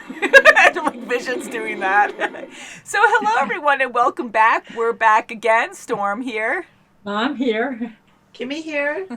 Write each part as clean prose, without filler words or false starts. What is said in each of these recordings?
Like Vision's doing that. So hello everyone and welcome back. We're back again. Storm here. I'm here. Kimmy here.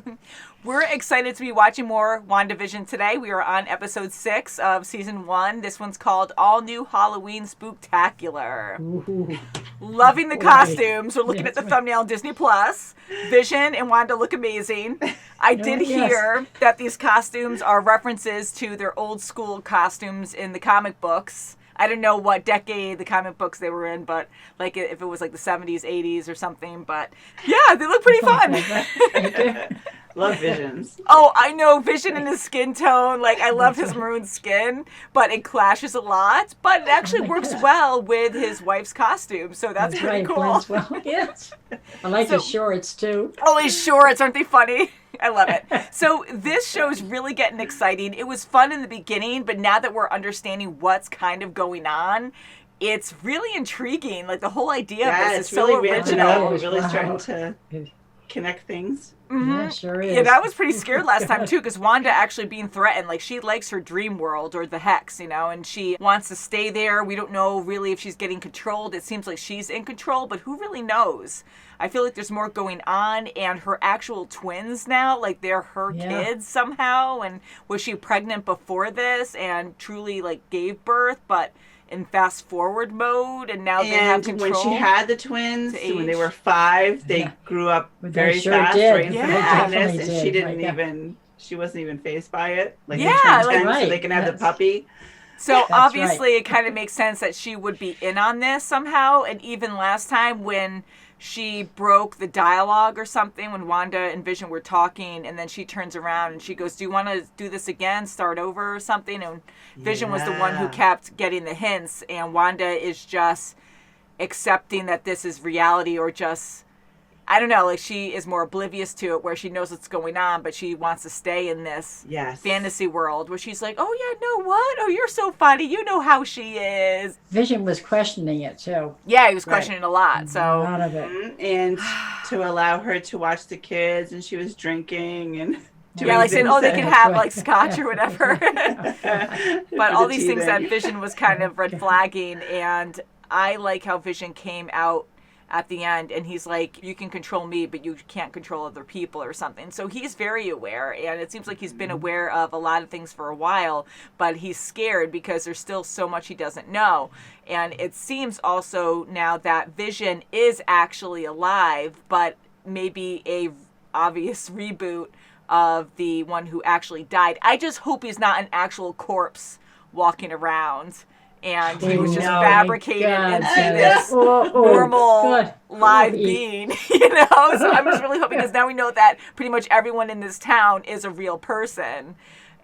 We're excited to be watching more WandaVision today. We are on episode 6 of season 1. This one's called All New Halloween Spooktacular. Ooh. Loving the costumes. We're looking at the Yes. thumbnail on Disney Plus. Vision and Wanda look amazing. I did yes. hear that these costumes are references to their old school costumes in the comic books. I don't know what decade the comic books they were in, but like if it was like the 70s, 80s or something. But yeah, they look pretty fun. Love Visions. Oh, I know Vision and his skin tone. Like, I love his maroon skin, but it clashes a lot. But it actually works well with his wife's costume, so that's pretty right, cool. blends well. Yes. I like his shorts, too. Oh, his shorts, aren't they funny? I love it. So this show's really getting exciting. It was fun in the beginning, but now that we're understanding what's kind of going on, it's really intriguing. Like, the whole idea of this is so really original. We're really Wow. starting to connect things. Mm-hmm. Yeah, sure is. Yeah, that was pretty scared last time too, because Wanda actually being threatened. Like, she likes her dream world or the hex, you know, and she wants to stay there. We don't know really if she's getting controlled. It seems like she's in control, but who really knows? I feel like there's more going on, and her actual twins now, like they're her kids somehow. And was she pregnant before this and truly like gave birth, but in fast forward mode, and now they have control? When she had the twins, when they were 5, they grew up But very they sure fast, did. right in front of Yeah. witness, Definitely and she did. didn't Right, even, she wasn't even fazed by it. Like, Yeah, they turned like- 10 so they can have the Yes. puppy. So That's obviously it kind of makes sense that she would be in on this somehow. And even last time when she broke the dialogue or something, when Wanda and Vision were talking, and then she turns around and she goes, do you want to do this again, start over or something? And Vision was the one who Yeah. kept getting the hints, and Wanda is just accepting that this is reality, or just, I don't know, like she is more oblivious to it, where she knows what's going on, but she wants to stay in this Yes. fantasy world where she's like, oh yeah, no, what? Oh, you're so funny. You know how she is. Vision was questioning it, too. Yeah, he was questioning a lot. A So lot of it. And to allow her to watch the kids, and she was drinking and doing yeah, like saying, things oh, they that- could That's have right. like scotch or whatever. for But all the these things that teething. Vision was kind of red flagging, and I like how Vision came out at the end and he's like, you can control me, but you can't control other people or something. So he's very aware, and it seems like he's been aware of a lot of things for a while, but he's scared because there's still so much he doesn't know. And it seems also now that Vision is actually alive, but maybe a obvious reboot of the one who actually died. I just hope he's not an actual corpse walking around and he was just No. fabricated God, into yes. this Oh, normal God. live Oh, being, you know? So I'm just really hoping, because now we know that pretty much everyone in this town is a real person,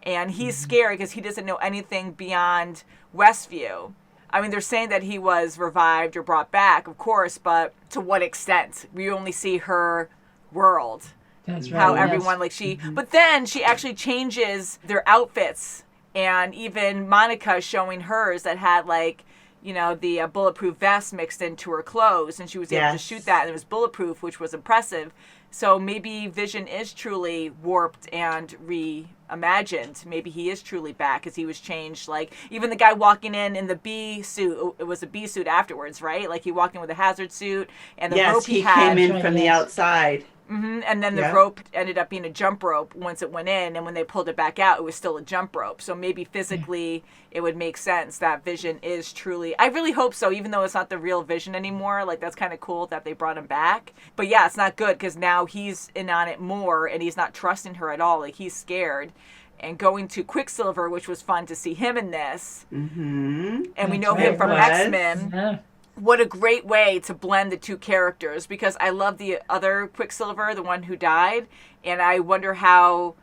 and he's scary because he doesn't know anything beyond Westview. I mean, they're saying that he was revived or brought back, of course, but to what extent? We only see her world. That's right. How yes. everyone, like she, but then she actually changes their outfits, and even Monica showing hers that had like, you know, the bulletproof vest mixed into her clothes, and she was able to Yes. shoot that, and it was bulletproof, which was impressive. So maybe Vision is truly warped and reimagined. Maybe he is truly back, because he was changed. Like, even the guy walking in the bee suit, it was a bee suit afterwards, right? Like, he walked in with a hazard suit, and the rope Yes, he he had. came in Right, from the yes. outside. And then the Yeah. rope ended up being a jump rope once it went in, and when they pulled it back out, it was still a jump rope. So maybe physically it would make sense that Vision is truly, I really hope so, even though it's not the real Vision anymore. Like, that's kind of cool that they brought him back. But yeah, it's not good, because now he's in on it more, and he's not trusting her at all. Like, he's scared. And going to Quicksilver, which was fun to see him in this. Mm-hmm. And we That's know him right, from was. X-Men. Yeah. What a great way to blend the two characters, because I love the other Quicksilver, the one who died, and I wonder how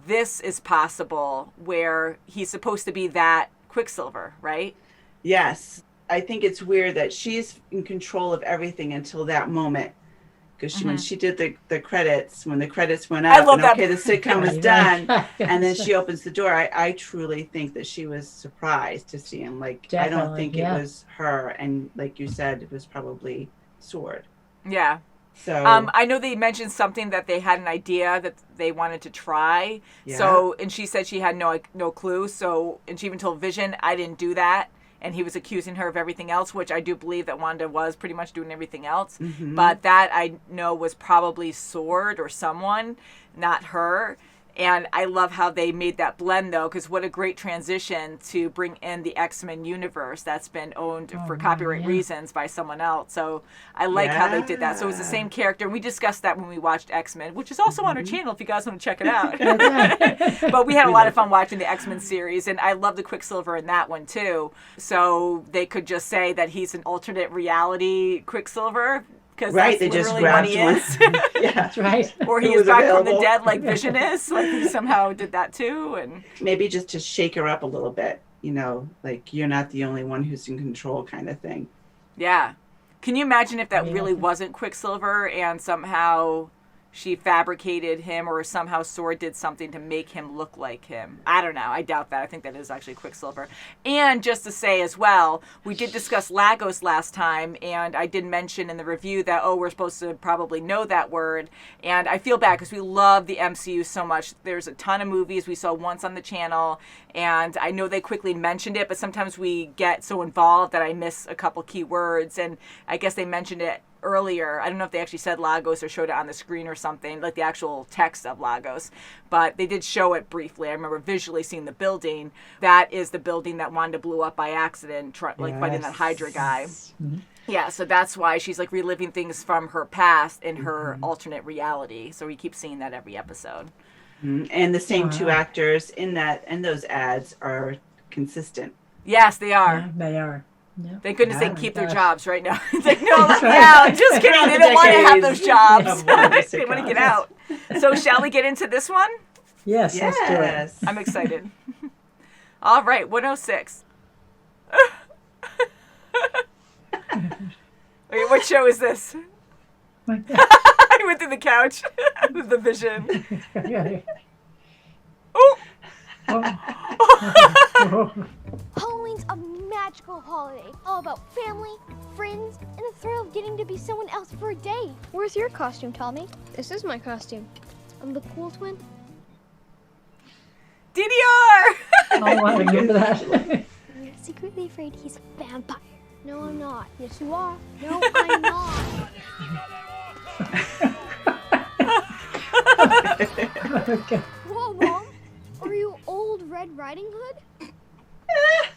this is possible, where he's supposed to be that Quicksilver, right? Yes. I think it's weird that she's in control of everything until that moment. Because when she did the credits, when the credits went up, I love and that. okay, the sitcom was Right, done, right. and then she opens the door. I truly think that she was surprised to see him. Like, I don't Definitely, think yeah. it was her, and like you said, it was probably Sword. Yeah. So I know they mentioned something that they had an idea that they wanted to try. Yeah. So, and she said she had no clue. So, and she even told Vision, I didn't do that. And he was accusing her of everything else, which I do believe that Wanda was pretty much doing everything else. Mm-hmm. But that I know was probably Sword or someone, not her. And I love how they made that blend, though, because what a great transition to bring in the X-Men universe that's been owned for copyright reasons by someone else. So I like how they did that. So it was the same character. And we discussed that when we watched X-Men, which is also on our channel if you guys want to check it out. But we had a lot of fun watching the X-Men series. And I love the Quicksilver in that one, too. So they could just say that he's an alternate reality Quicksilver. Because right, that's they just literally what grabbed he one. is. Yeah, That's right. Or he It is was back from available. the dead like Vision is. Like he somehow did that too. And maybe just to shake her up a little bit, like you're not the only one who's in control kind of thing. yeah. Can you imagine if that really wasn't Quicksilver and somehow she fabricated him or somehow Sword did something to make him look like him? I don't know. I doubt that. I think that is actually Quicksilver. And just to say as well, we did discuss Lagos last time, and I did mention in the review that, we're supposed to probably know that word. And I feel bad because we love the MCU so much. There's a ton of movies we saw once on the channel, and I know they quickly mentioned it, but sometimes we get so involved that I miss a couple key words, and I guess they mentioned it earlier. I don't know if they actually said Lagos or showed it on the screen or something, like the actual text of Lagos, but they did show it briefly. I remember visually seeing the building. That is the building that Wanda blew up by accident, fighting that Hydra guy. Mm-hmm. Yeah, so that's why she's like reliving things from her past in her alternate reality. So we keep seeing that every episode. Mm-hmm. And the same two actors in those ads are consistent. Yes, they are. Yeah, they are. Yeah. Thank goodness they Oh can my keep their gosh. jobs right now. It's like, no, let me out. Just kidding. They don't want to have those jobs. Decades. They want to get out. So shall we get into this one? Yes, let's do it. Yes. I'm excited. All right, 106. Wait, what show is this? I went through the couch. The Vision. Oh! Halloween's a magical holiday, all about family, friends, and the thrill of getting to be someone else for a day. Where's your costume, Tommy? This is my costume. I'm the cool twin. DDR! Oh, wow, look at that. I'm secretly afraid he's a vampire. No, I'm not. Yes, you are. No, I'm not. Okay. Whoa, Mom. Are you old Red Riding Hood?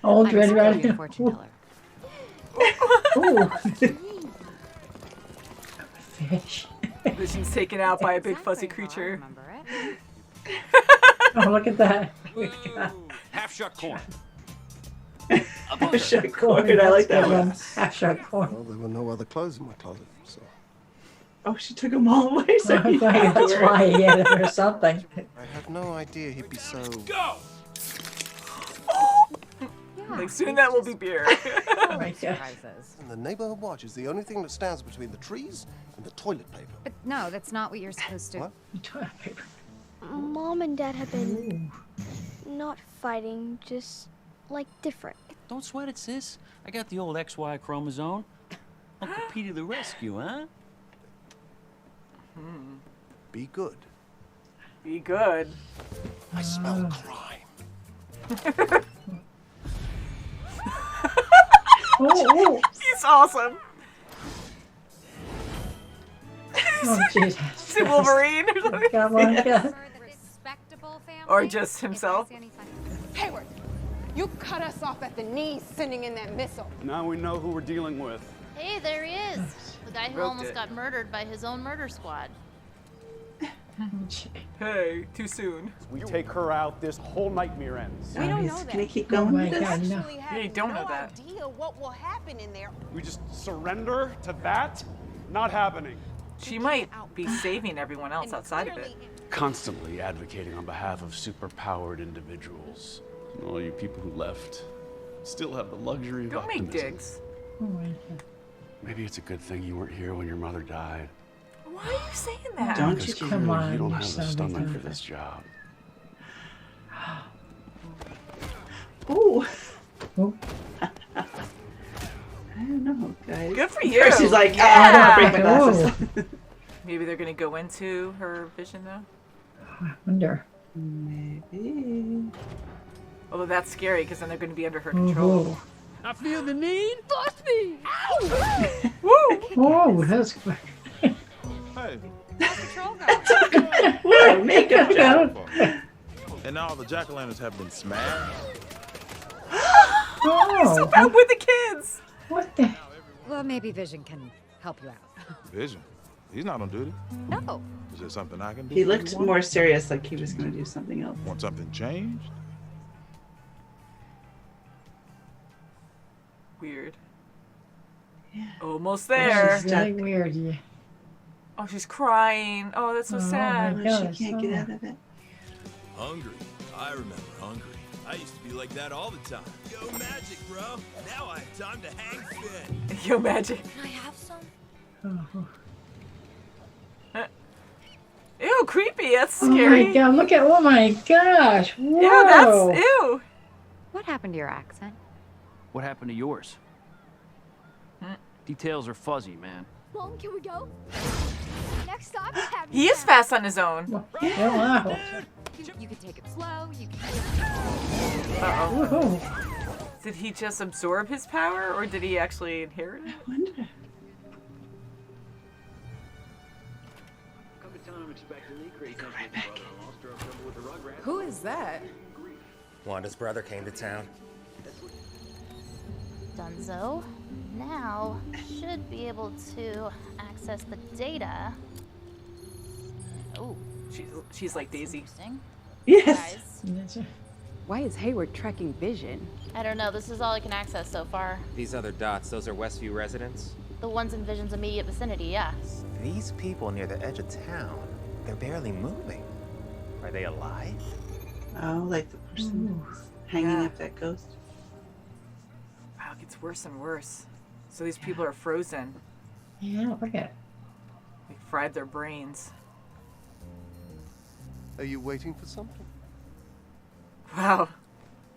Old I'm Red Sylvia, Riding fortune teller. Ooh. Fish. Vision's taken out by a big Exactly fuzzy how I creature. remember it. Oh, look at that. Half-shot corn. Shut corn. I like that one. Half-shot corn. Well, there were no other clothes in my closet, so Oh, she took them all away. So Oh, that's why he had it or something. I had no idea he'd be so. Go! Like, soon that will be beer. Oh my God. Surprises. And the neighborhood watch is the only thing that stands between the trees and the toilet paper. But no, that's not what you're supposed to. What? Toilet paper. Mom and Dad have been not fighting, just like different. Don't sweat it, sis. I got the old XY chromosome. Uncle Pete to the rescue, huh? Be good. Be good. I smell crime. Oh, He's awesome. oh, Jesus. See Wolverine or something. Come on, yeah. For the respectable family, Or just if I himself. see any fun- Hayward, you cut us off at the knees sending in that missile. Now we know who we're dealing with. Hey, there he is. The guy who Roped almost it. got murdered by his own murder squad. Hey, too soon. We take her out, this whole nightmare ends. We don't know He's that. gonna keep Oh going my with this. God, no. Actually have you don't know no that. idea what will happen in there. We just surrender to that? Not happening. She might be saving everyone else outside of it. Constantly advocating on behalf of superpowered individuals. And all you people who left still have the luxury of Don't make optimism. digs. Oh my God. Maybe it's a good thing you weren't here when your mother died. Why are you saying that? Don't Because you? Come clearly on, you don't you're have the so stomach for big. this job. Ooh. Oh. I don't know, guys. Good for you. She's like, Yeah. I don't want to break my Oh. glasses. Maybe they're gonna go into her vision though. I wonder. Maybe. Although that's scary because then they're gonna be under her control. Oh, I feel the need. Bust me! oh, that's quick. Hey, Patrol guy. What a makeup job. and now all the jack-o'-lanterns have been smashed. Oh, Out with the kids. what the? Well, maybe Vision can help you out. Vision, he's not on duty. No. Is there something I can do? He for you, looked Wanda? more serious, like he was going to do something else. Want something changed? Weird. Yeah. Almost there. She's really weird. Yeah. Oh, she's crying. Oh, that's so Oh, sad. my Oh, God, she can't get so- out of it. Hungry. I remember hungry. I used to be like that all the time. Yo, magic, bro. Now I have time to hang fit. Yo, magic. Can I have some? Oh. Ew, creepy. That's Oh scary. my God! Look at. Oh my gosh! Whoa. Ew, that's ew. What happened to your accent? What happened to yours? Details are fuzzy, man. Mom, can we go? Next stop is Happy He is Town. fast on his own. Yeah, wow. You can take it slow. You can. Uh-oh. Whoa. Did he just absorb his power, or did he actually inherit it? I wonder. Who is that? Wanda's brother came to town. Dunzo. Now, should be able to access the data. Oh, She's like Daisy. interesting. Yes. Guys, Why is Hayward tracking Vision? I don't know. This is all I can access so far. These other dots, those are Westview residents? The ones in Vision's immediate vicinity, yeah. These people near the edge of town, they're barely moving. Are they alive? Oh, like the person hanging up that ghost. Wow, it gets worse and worse. So these people are frozen. Yeah, look at. They fried their brains. Are you waiting for something? Wow.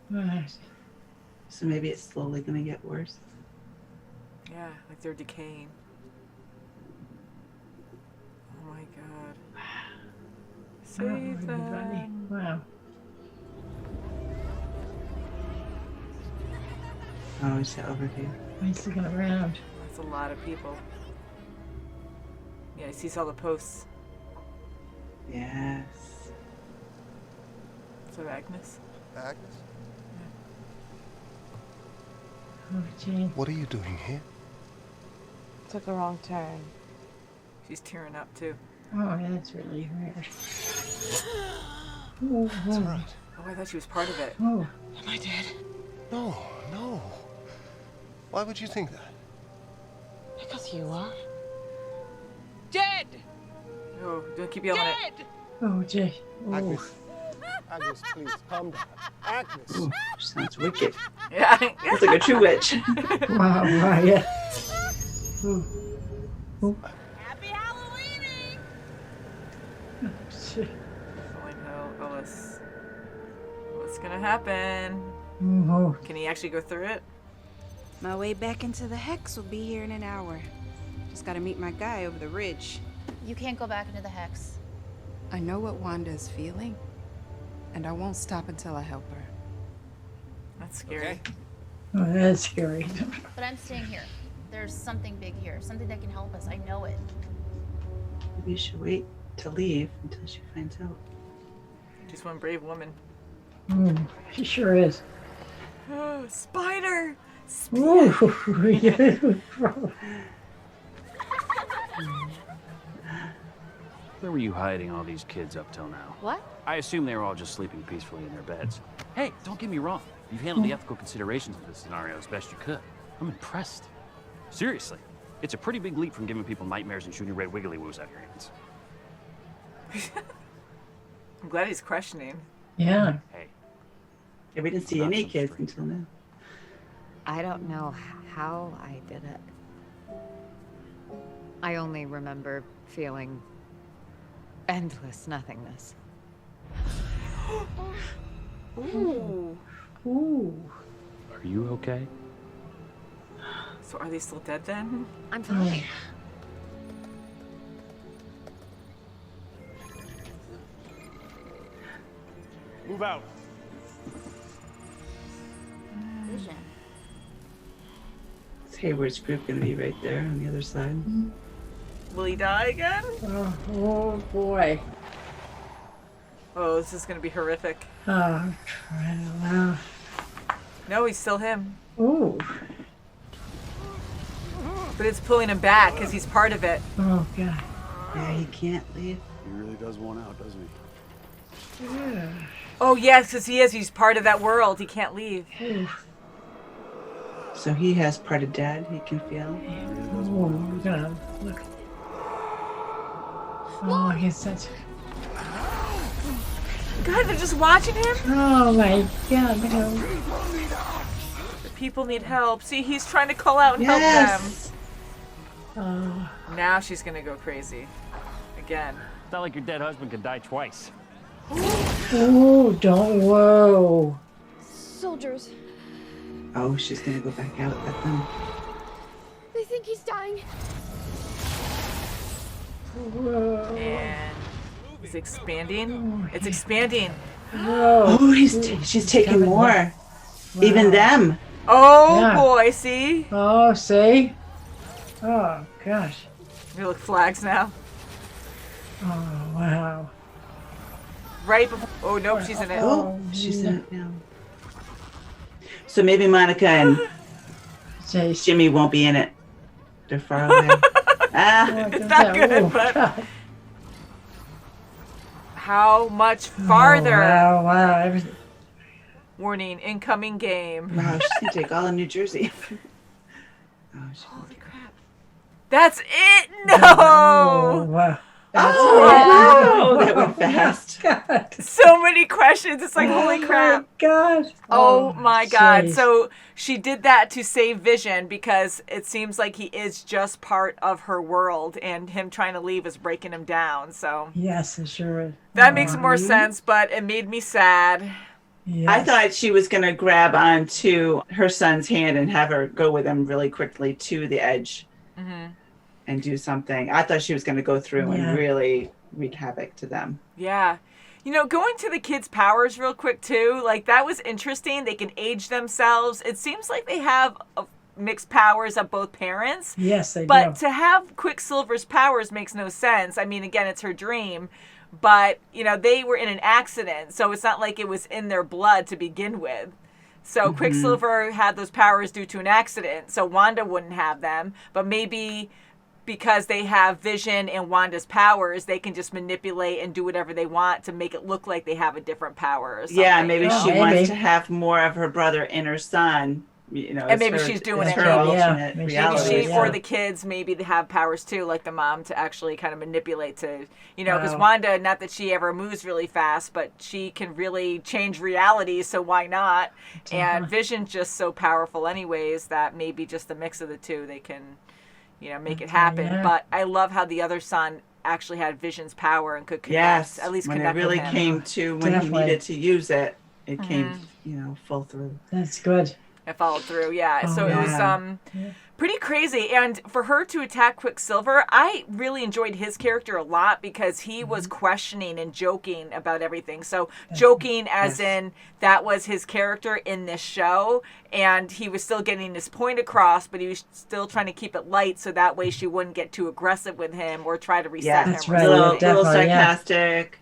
Right. So maybe it's slowly going to get worse. Yeah, like they're decaying. Oh my god. Save them. Wow. Oh, it's that overview. He's looking around. That's a lot of people. Yeah, he sees all the posts. Yes. So Agnes. Agnes? Oh, Jane. What are you doing here? Took a wrong turn. She's tearing up too. Oh, that's really weird. Oh, That's oh. right. Oh, I thought she was part of it. Oh. Am I dead? No, no. Why would you think that? Because you are. Dead! Oh, don't keep yelling Dead! Oh, Jay. Oh. Agnes. Agnes, please, calm down. Agnes. Ooh, sounds wicked. Yeah. Sounds like a true witch. Wow, wow, yeah. Oh. Oh. Happy Halloween! Oh, shit. Oh, I know. What's gonna happen? Oh. Can he actually go through it? My way back into the Hex will be here in an hour. Just gotta meet my guy over the ridge. You can't go back into the Hex. I know what Wanda is feeling, and I won't stop until I help her. That's scary. Oh, that's scary. But I'm staying here. There's something big here. Something that can help us. I know it. Maybe you should wait to leave until she finds out. Just one brave woman. She sure is. Oh, spider! Ooh, yeah. Where were you hiding all these kids up till now? What? I assume they were all just sleeping peacefully in their beds. Hey, don't get me wrong. You've handled the ethical considerations of this scenario as best you could. I'm impressed. Seriously. It's a pretty big leap from giving people nightmares and shooting red wiggly woos out of your hands. I'm glad he's questioning. Yeah. Hey. Yeah, we didn't see any kids until now. I don't know how I did it. I only remember feeling endless nothingness. Ooh. Ooh. Are you okay? So are they still dead then? I'm fine. Move out. Vision. Is Hayward's group gonna be right there on the other side? Will he die again? Oh boy. Oh, this is gonna be horrific. Oh, wow. No, he's still him. Ooh. But it's pulling him back because he's part of it. Oh, God. Yeah, he can't leave. He really does want out, doesn't he? Yeah. Oh, yes, because he is. He's part of that world. He can't leave. So he has part of Dad he can feel. Oh, God. Look. Oh, he's such... God, they're just watching him? Oh, my God. No. The people need help. See, he's trying to call out and help them. Oh. Now she's going to go crazy. Again. It's not like your dead husband could die twice. Oh, don't. Whoa. Soldiers. Oh, she's gonna go back out at them. They think he's dying. Whoa. And it's expanding. It's expanding. Whoa. Oh, she's taking more. Wow. Even them. Oh, Yeah. boy. See? Oh, see? Oh, gosh. They look flags now. Oh, wow. Right before. Oh, nope, she's in it. Oh, she's in it now. So maybe Monica and Jimmy won't be in it. They're far away. It's not good, but how much farther? Oh, wow. Everything. Warning, incoming game. Wow, she's gonna take all of New Jersey. Holy crap. That's it? No! Oh, wow. Oh, that went fast. God. So many questions. It's like, holy crap. God. Oh my God. jeez. So she did that to save Vision because it seems like he is just part of her world and him trying to leave is breaking him down. So Yes, it sure is. that makes more sense, but it made me sad. Yes. I thought she was gonna grab onto her son's hand and have her go with him really quickly to the edge and do something. I thought she was gonna go through and really wreak havoc to them. Yeah. You know, going to the kids' powers real quick too, like that was interesting. They can age themselves. It seems like they have mixed powers of both parents. Yes, they But do. to have Quicksilver's powers makes no sense. I mean, again, it's her dream. But, you know, they were in an accident, so it's not like it was in their blood to begin with. So Quicksilver had those powers due to an accident, so Wanda wouldn't have them. But maybe because they have Vision and Wanda's powers, they can just manipulate and do whatever they want to make it look like they have a different power or something. Yeah, maybe you know? she wants to have more of her brother in her son. You know, And as maybe her- she's doing as it. her Maybe, alternate Maybe reality. she or the kids, maybe they have powers too, like the mom, to actually kind of manipulate to, you know, because Wow. Wanda, not that she ever moves really fast, but she can really change reality, so why not? And Vision's just so powerful anyways that maybe just a mix of the two, they can, you know, make it happen. Yeah. But I love how the other son actually had Vision's power and could connect, Yes, at least when connect it really with him. came to when Definitely. he needed to use it, it came, you know, full through. That's good. It followed through, yeah. Oh, So it was yeah. pretty crazy. And for her to attack Quicksilver, I really enjoyed his character a lot because he was questioning and joking about everything. So joking as in that was his character in this show, and he was still getting his point across, but he was still trying to keep it light so that way she wouldn't get too aggressive with him or try to reset Yeah, him. That's or right. something. little Definitely, yeah. sarcastic,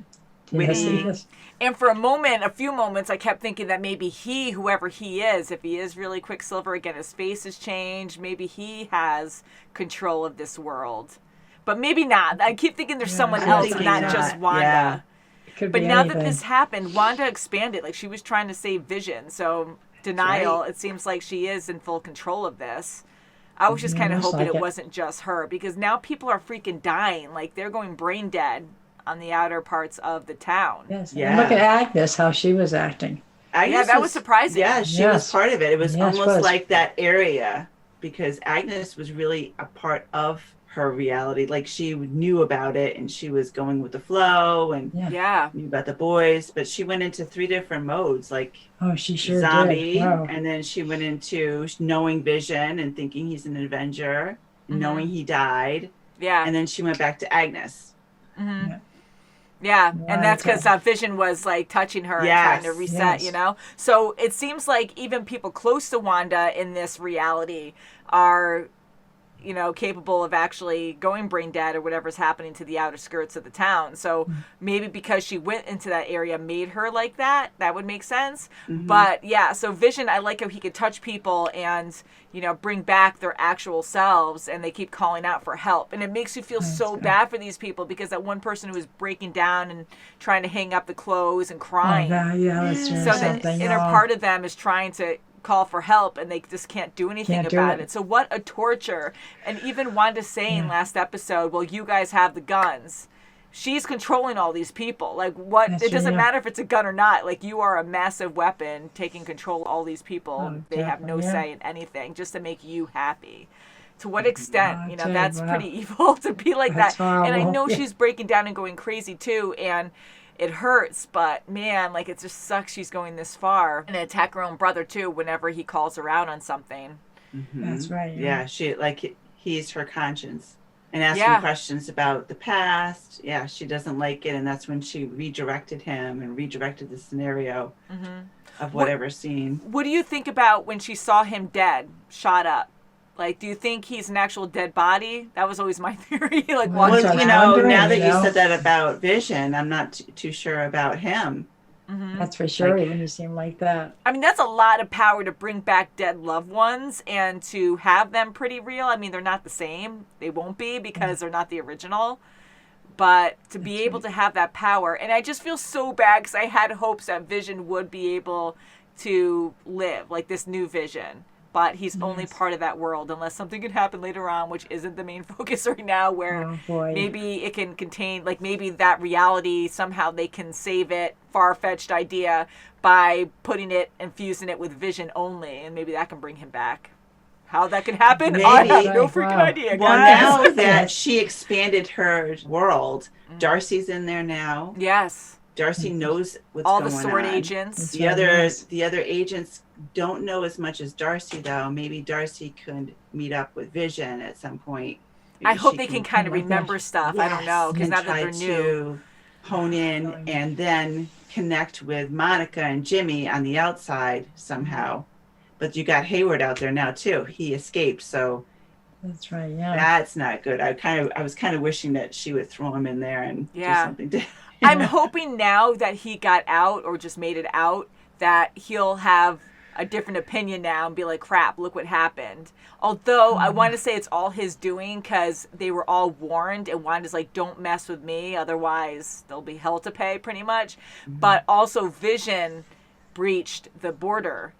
Yes, witty. yes. And for a few moments, I kept thinking that maybe he, whoever he is, if he is really Quicksilver, again, his face has changed. Maybe he has control of this world. But maybe not. I keep thinking there's someone I'm else, thinking not not. just Wanda. Yeah. Could But be now anything. that this happened, Wanda expanded. Like, she was trying to save Vision. So, denial, it seems like she is in full control of this. I was just kind of looks hoping like it it. wasn't just her. Because now people are freaking dying. Like, they're going brain dead on the outer parts of the town. Yes. Yeah. And look at Agnes, how she was acting. Agnes that was surprising. Yeah, she Yes. was part of it. It was Yes, almost was. like that area because Agnes was really a part of her reality. Like she knew about it and she was going with the flow and Yeah. knew about the boys. But she went into 3 different modes, like Oh, she sure zombie, did. Wow. and then she went into knowing Vision and thinking he's an Avenger, knowing he died, Yeah. and then she went back to Agnes. Mm-hmm. Yeah, and that's because Vision was like touching her and trying to reset, you know? So it seems like even people close to Wanda in this reality are, you know, capable of actually going brain dead or whatever's happening to the outer skirts of the town. So maybe because she went into that area made her like that. That would make sense. But yeah, so Vision, I like how he could touch people and, you know, bring back their actual selves, and they keep calling out for help. And it makes you feel so bad for these people, because that one person who was breaking down and trying to hang up the clothes and crying. So the inner part of them is trying to call for help, and they just can't do anything about it. So what a torture. And even Wanda saying last episode, well, you guys have the guns. She's controlling all these people. Like, what? It doesn't matter if it's a gun or not. Like, you are a massive weapon taking control of all these people. They have no say in anything, just to make you happy. To what extent? You know, that's pretty evil to be like that. And I know she's breaking down and going crazy too, and it hurts, but man, like, it just sucks she's going this far. And attack her own brother too whenever he calls her out on something. That's right. Yeah, she, like, he's her conscience. And asking questions about the past. Yeah, she doesn't like it, and that's when she redirected him and redirected the scenario of whatever scene. What do you think about when she saw him dead, shot up? Like, do you think he's an actual dead body? That was always my theory. Like, well, you know, now that you said that about Vision, I'm not too sure about him. That's for sure, when you seem like that. I mean, that's a lot of power to bring back dead loved ones and to have them pretty real. I mean, they're not the same. They won't be because they're not the original. But to be able to have that power, and I just feel so bad because I had hopes that Vision would be able to live, like this new Vision. But he's only part of that world, unless something could happen later on, which isn't the main focus right now, where maybe it can contain, like, maybe that reality, somehow they can save it, far-fetched idea, by putting it and fusing it with Vision only, and maybe that can bring him back. How that can happen, maybe. I have no freaking idea, guys. Well, now that she expanded her world, Darcy's in there now. Yes. Darcy knows what's going on. All the sword agents. The other agents don't know as much as Darcy, though. Maybe Darcy could meet up with Vision at some point. Maybe I hope they can kind of remember stuff. Yes, I don't know, because now that they're new. To hone in and then connect with Monica and Jimmy on the outside somehow. But you got Hayward out there now too. He escaped, so that's right. Yeah, that's not good. I was kind of wishing that she would throw him in there and do something to. I'm hoping now that he got out or just made it out that he'll have a different opinion now and be like, crap, look what happened. Although I want to say it's all his doing because they were all warned, and Wanda's like, don't mess with me, otherwise there'll be hell to pay, pretty much. But also Vision breached the border,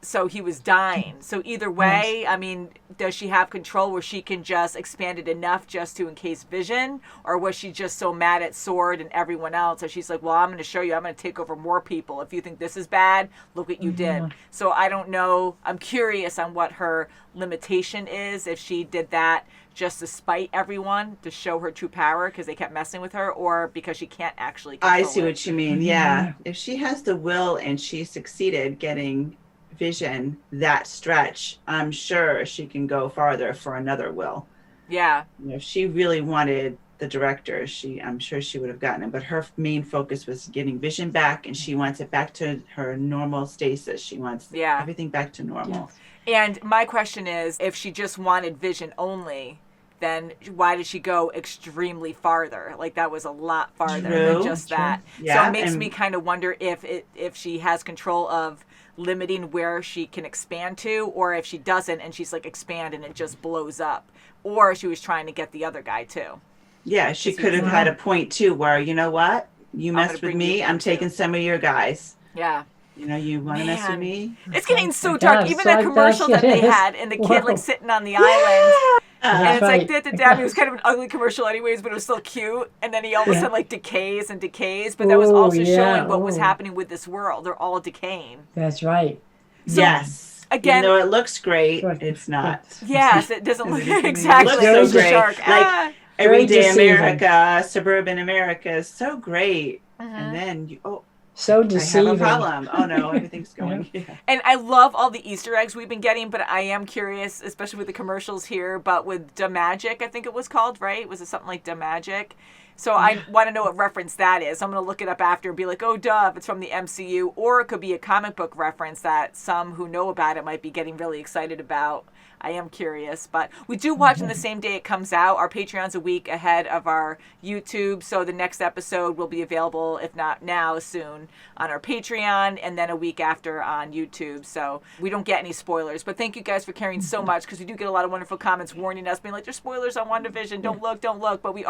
so he was dying. So either way, I mean, does she have control where she can just expand it enough just to encase Vision? Or was she just so mad at Sword and everyone else? So she's like, well, I'm going to show you. I'm going to take over more people. If you think this is bad, look what you did. So I don't know. I'm curious on what her limitation is. If she did that just to spite everyone, to show her true power because they kept messing with her, or because she can't actually control I see what you mean. Yeah. If she has the will and she succeeded getting Vision that stretch, I'm sure she can go farther for another will. Yeah. You know, if she really wanted the director, I'm sure she would have gotten it. But her main focus was getting Vision back, and she wants it back to her normal stasis. She wants everything back to normal. And my question is, if she just wanted Vision only, then why did she go extremely farther? Like, that was a lot farther than just that. Yeah, so it makes me kind of wonder if she has control of limiting where she can expand to, or if she doesn't and she's like expand and it just blows up, or she was trying to get the other guy too. Yeah, she could have had a point too where, you know what, you messed with me, I'm taking some of your guys. Yeah. You know, you want to mess with me? It's getting so dark. Even that commercial that they had, and the kid like sitting on the island. And it's like, it was kind of an ugly commercial anyways, but it was still cute. And then he all of a sudden like decays and decays. But that was also showing what was happening with this world. They're all decaying. That's right. So, yes. Again, even though it looks great, it's not. Yes, it doesn't look exactly it looks so great. Shark. Like everyday America, suburban America is so great. And then so deceiving. I have a problem. Oh no, everything's going. And I love all the Easter eggs we've been getting, but I am curious, especially with the commercials here, but with Da Magic, I think it was called, right? Was it something like Da Magic? So I want to know what reference that is. I'm going to look it up after and be like, oh, duh, if it's from the MCU. Or it could be a comic book reference that some who know about it might be getting really excited about. I am curious. But we do watch on the same day it comes out. Our Patreon's a week ahead of our YouTube. So the next episode will be available, if not now, soon, on our Patreon. And then a week after on YouTube. So we don't get any spoilers. But thank you guys for caring so much, because we do get a lot of wonderful comments warning us, being like, there's spoilers on WandaVision. Don't look. But we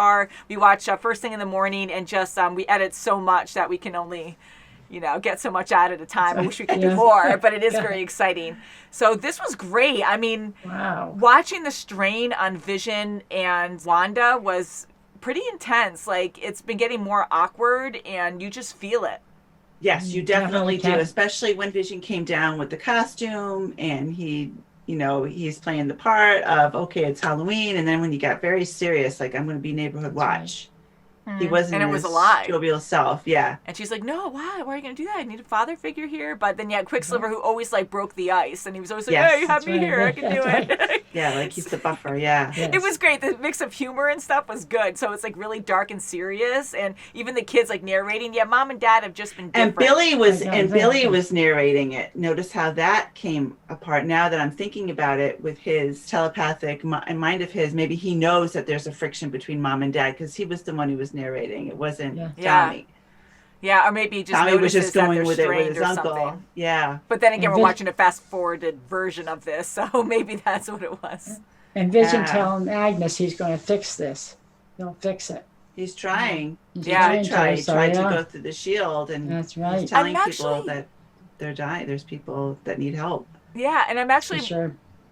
watch first thing in the morning, and just we edit so much that we can only get so much out at a time. I wish we could do more, but it is very exciting. So this was great. I mean, watching the strain on Vision and Wanda was pretty intense. Like, it's been getting more awkward, and you just feel it. Yes, you definitely do, especially when Vision came down with the costume, and he's playing the part of, okay, it's Halloween, and then when he got very serious, like, I'm going to be neighborhood watch. He wasn't, and it was a lie. Jovial self, yeah. And she's like, "No, why? Why are you gonna do that? I need a father figure here." But then, Quicksilver, who always broke the ice, and he was always like, "Hey, you have me here. I can do it." Yeah, like he's the buffer. Yeah, it was great. The mix of humor and stuff was good. So it's really dark and serious, and even the kids narrating. Yeah, mom and dad have just been different. And Billy was narrating it. Notice how that came apart. Now that I'm thinking about it, with his telepathic mind of his, maybe he knows that there's a friction between mom and dad, because he was the one who was narrating. It wasn't Tommy. Yeah, or maybe he just Tommy was just going with it with his uncle. Something. Yeah. But then again, we're watching a fast-forwarded version of this, so maybe that's what it was. And Vision telling Agnes he's going to fix this. He'll fix it. He's trying. He tried to go through the shield, and that's right. He's telling people that they're dying. There's people that need help. Yeah, and I'm actually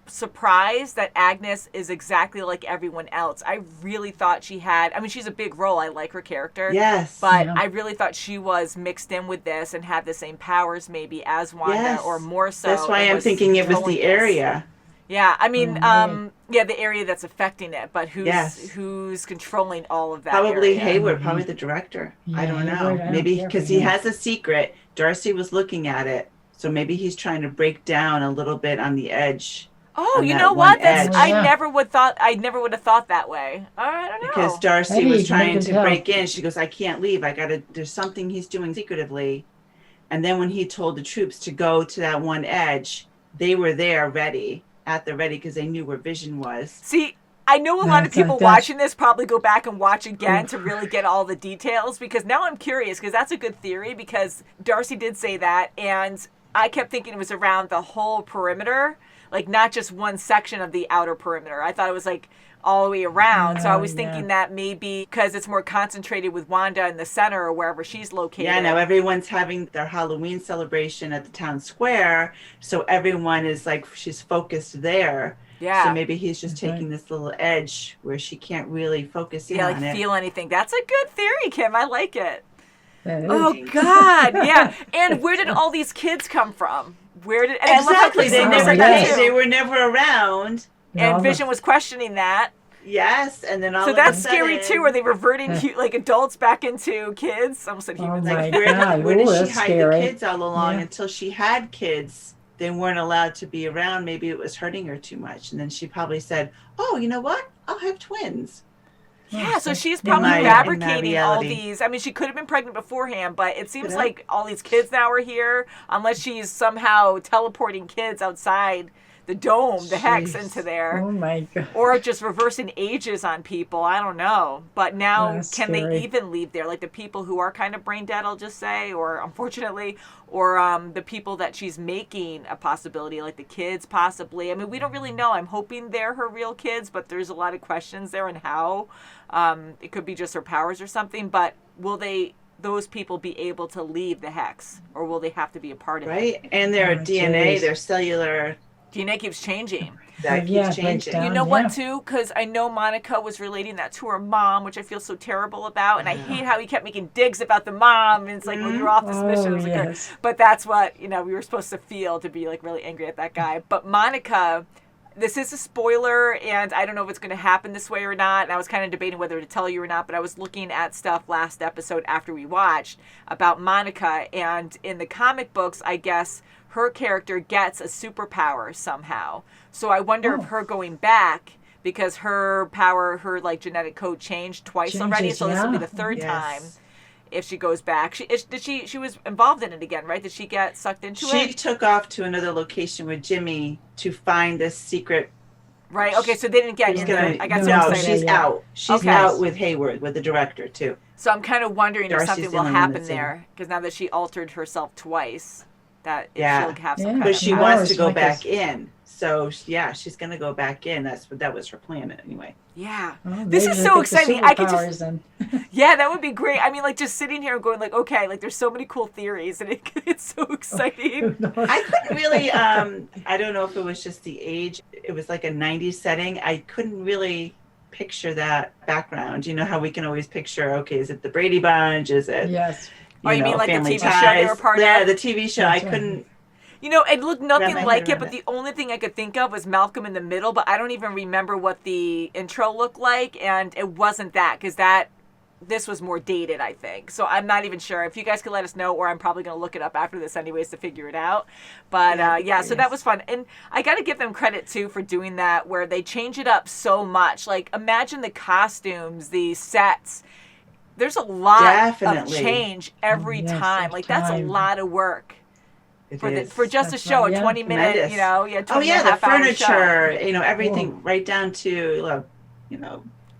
surprised that Agnes is exactly like everyone else. I really thought she had, she's a big role. I like her character. Yes. But I really thought she was mixed in with this and had the same powers maybe as Wanda, or more so. That's why I'm thinking it was the area. Yeah, the area that's affecting it, but who's controlling all of that? Probably area? Hayward, probably the director. I don't know. Maybe because he has a secret. Darcy was looking at it, so maybe he's trying to break down a little bit on the edge. Oh, you know what? I never would have thought that way. I don't know. Because Darcy was trying to break in. She goes, I can't leave. There's something he's doing secretively. And then when he told the troops to go to that one edge, they were there at the ready, because they knew where Vision was. See, I know a lot of people watching this probably go back and watch again to really get all the details, because now I'm curious, because that's a good theory, because Darcy did say that, and I kept thinking it was around the whole perimeter, not just one section of the outer perimeter. I thought it was all the way around. So I was thinking that maybe because it's more concentrated with Wanda in the center or wherever she's located. Yeah, now everyone's having their Halloween celebration at the town square. So everyone is she's focused there. Yeah. So maybe he's just taking this little edge where she can't really focus in on it. Feel anything. That's a good theory, Kim. I like it. Oh, God. Yeah. And where did all these kids come from? Exactly. They were never around. And Vision was questioning that. Yes, and then all so that's scary too. Are they reverting adults back into kids? I almost said humans. Where did she hide the kids all along? Until she had kids, they weren't allowed to be around. Maybe it was hurting her too much, and then she probably said, "Oh, you know what? I'll have twins." Yeah, so she's probably fabricating all these. She could have been pregnant beforehand, but it seems like all these kids now are here, unless she's somehow teleporting kids outside the dome, the hex, into there. Oh my God. Or just reversing ages on people. I don't know. But now, can they even leave there? The people who are kind of brain dead, I'll just say, or unfortunately, or the people that she's making a possibility, like the kids possibly. We don't really know. I'm hoping they're her real kids, but there's a lot of questions there on how. It could be just her powers or something, but will those people be able to leave the hex, or will they have to be a part of it? Right, and their DNA, their cellular DNA keeps changing. That keeps changing. You know what, too? Because I know Monica was relating that to her mom, which I feel so terrible about. And I hate how he kept making digs about the mom. And it's well, you're off this mission. But that's what, we were supposed to feel, to be, really angry at that guy. But Monica, this is a spoiler, and I don't know if it's going to happen this way or not. And I was kind of debating whether to tell you or not. But I was looking at stuff last episode after we watched about Monica. And in the comic books, I guess her character gets a superpower somehow. So I wonder if her going back because her power, her like genetic code changed twice already. So this will be the third time if she goes back. She was involved in it again, right? Did she get sucked into it? She took off to another location with Jimmy to find this secret. Right. Okay. So they didn't get in there. I got so excited. She's out. She's out with Hayward, with the director too. So I'm kind of wondering if something will dealing happen with it. there, because now that she altered herself twice, that she'll have some kind but of she power. wants to go back in. So she's gonna go back in. That was her plan anyway. Yeah, Well, this maybe is they so get the exciting. I could just, superpowers then. yeah, that would be great. I mean, like just sitting here and going like, okay, like there's so many cool theories, and it's so exciting. I couldn't really. I don't know if it was just the age. It was like a '90s setting. I couldn't really picture that background. You know how we can always picture. Okay, is it the Brady Bunch? Is it? Yes. You mean like the Family TV show they were part of? Yeah, the TV show. That's I right. couldn't. You know, it looked nothing Wrap my like head it, but around the only thing I could think of was Malcolm in the Middle, but I don't even remember what the intro looked like, and it wasn't that, because this was more dated, I think. So I'm not even sure. If you guys could let us know, or I'm probably going to look it up after this anyways to figure it out. But so that was fun. And I got to give them credit, too, for doing that, where they change it up so much. Like, imagine the costumes, the sets. There's a lot of change every time. Like, that's a lot of work. For just a show, a 20-minute, Tremendous. 20 Oh yeah, and a the half hour furniture, show. everything, right down to,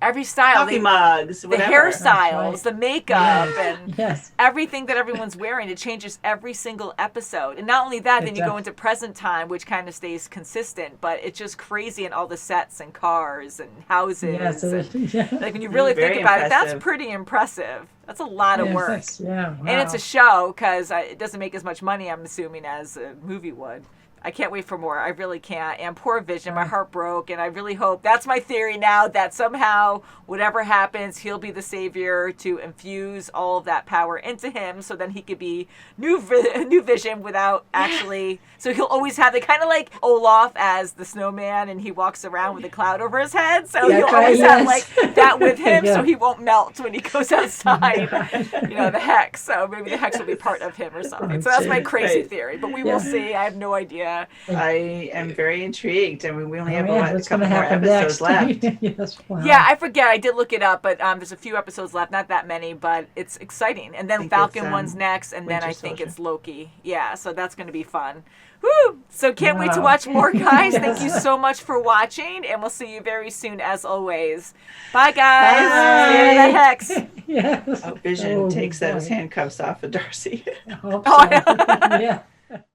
every style, coffee mugs, the whatever. hairstyles, the makeup, and Yes. everything that everyone's wearing. It changes every single episode. And not only that, then you go into present time, which kind of stays consistent, but it's just crazy in all the sets and cars and houses. Yes, and, yeah. like when you really Very think about it, that's impressive. pretty impressive. That's a lot of work. Yes, yeah, And it's wow. a show, because it doesn't make as much money, I'm assuming, as a movie would. I can't wait for more. I really can't. And poor Vision, my heart broke. And I really hope, that's my theory now, that somehow, whatever happens, he'll be the savior to infuse all of that power into him, so then he could be new Vision without actually. So he'll always have the kind of like Olaf as the snowman, and he walks around with a cloud over his head. So he'll always have like that with him, so he won't melt when he goes outside. The hex. So maybe the hex will be part of him or something. So that's my crazy theory. But we will see. I have no idea. I am very intrigued. I mean, we only have what's a couple gonna more happen episodes next? left. Yes, wow. Yeah, I forget. I did look it up, but there's a few episodes left. Not that many, but it's exciting. And then think Falcon it's, one's next, and then Winter I think Soldier. it's Loki. Yeah, so that's going to be fun. Woo! So can't wait to watch more, guys. Thank you so much for watching, and we'll see you very soon, as always. Bye, guys. Bye. See you in the hex. Yes. Vision takes those boy. handcuffs off of Darcy. I hope so. Yeah.